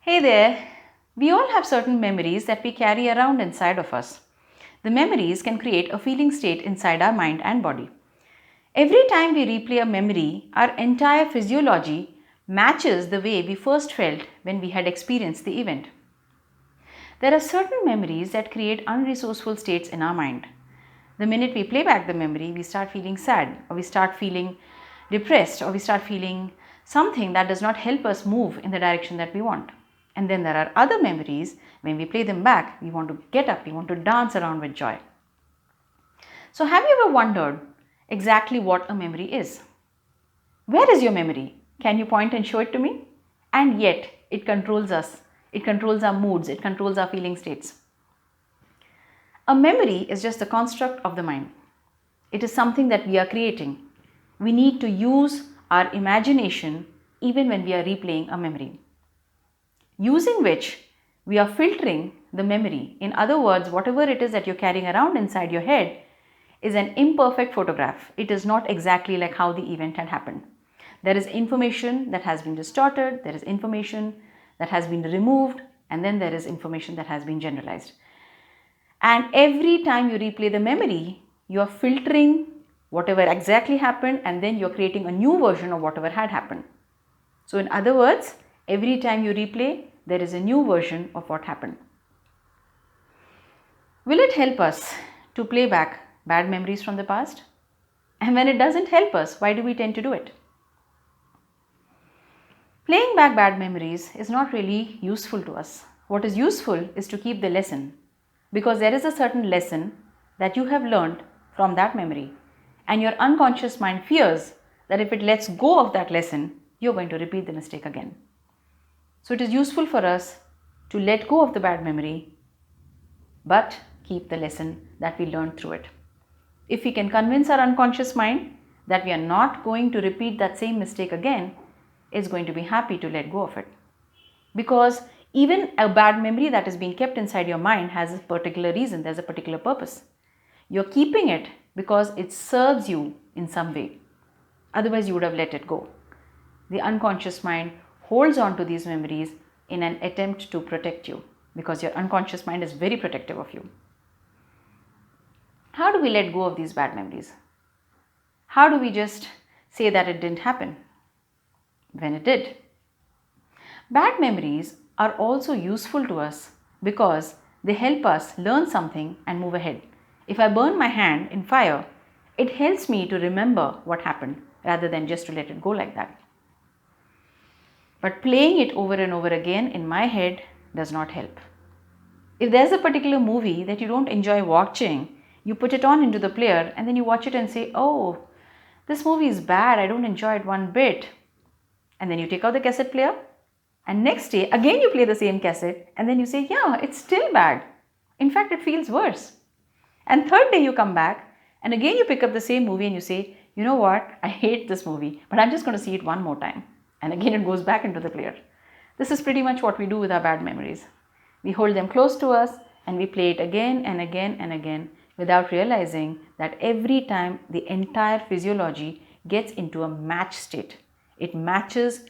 Hey there! We all have certain memories that we carry around inside of us. The memories can create a feeling state inside our mind and body. Every time we replay a memory, our entire physiology matches the way we first felt when we had experienced the event. There are certain memories that create unresourceful states in our mind. The minute we play back the memory, we start feeling sad, or we start feeling depressed, or we start feeling something that does not help us move in the direction that we want. And then there are other memories, when we play them back, we want to get up, we want to dance around with joy. So have you ever wondered exactly what a memory is? Where is your memory? Can you point and show it to me? And yet, it controls us. It controls our moods. It controls our feeling states. A memory is just a construct of the mind. It is something that we are creating. We need to use our imagination even when we are replaying a memory, using which we are filtering the memory. In other words, whatever it is that you're carrying around inside your head is an imperfect photograph. It is not exactly like how the event had happened. There is information that has been distorted, there is information that has been removed, and then there is information that has been generalized. And every time you replay the memory, you are filtering whatever exactly happened, and then you're creating a new version of whatever had happened. So in other words, every time you replay, there is a new version of what happened. Will it help us to play back bad memories from the past? And when it doesn't help us, why do we tend to do it? Playing back bad memories is not really useful to us. What is useful is to keep the lesson, because there is a certain lesson that you have learned from that memory, and your unconscious mind fears that if it lets go of that lesson, you're going to repeat the mistake again. So it is useful for us to let go of the bad memory, but keep the lesson that we learned through it. If we can convince our unconscious mind that we are not going to repeat that same mistake again, it's going to be happy to let go of it. Because even a bad memory that is being kept inside your mind has a particular reason, there's a particular purpose. You're keeping it because it serves you in some way. Otherwise, you would have let it go. The unconscious mind holds on to these memories in an attempt to protect you, because your unconscious mind is very protective of you. How do we let go of these bad memories? How do we just say that it didn't happen when it did? Bad memories are also useful to us because they help us learn something and move ahead. If I burn my hand in fire, it helps me to remember what happened rather than just to let it go like that. But playing it over and over again in my head does not help. If there's a particular movie that you don't enjoy watching, you put it on into the player and then you watch it and say, oh, this movie is bad, I don't enjoy it one bit. And then you take out the cassette player, and next day again you play the same cassette and then you say, yeah, it's still bad. In fact, it feels worse. And third day you come back and again you pick up the same movie and you say, you know what, I hate this movie, but I'm just going to see it one more time. And again it goes back into the player. This is pretty much what we do with our bad memories. We hold them close to us and we play it again and again and again without realizing that every time the entire physiology gets into a match state. It matches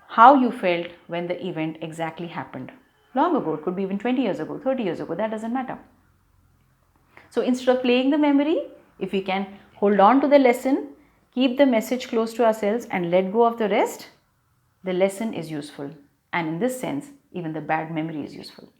how you felt when the event exactly happened. Long ago, it could be even 20 years ago, 30 years ago, that doesn't matter. So instead of playing the memory, if we can hold on to the lesson, keep the message close to ourselves and let go of the rest, the lesson is useful. And in this sense, even the bad memory is useful.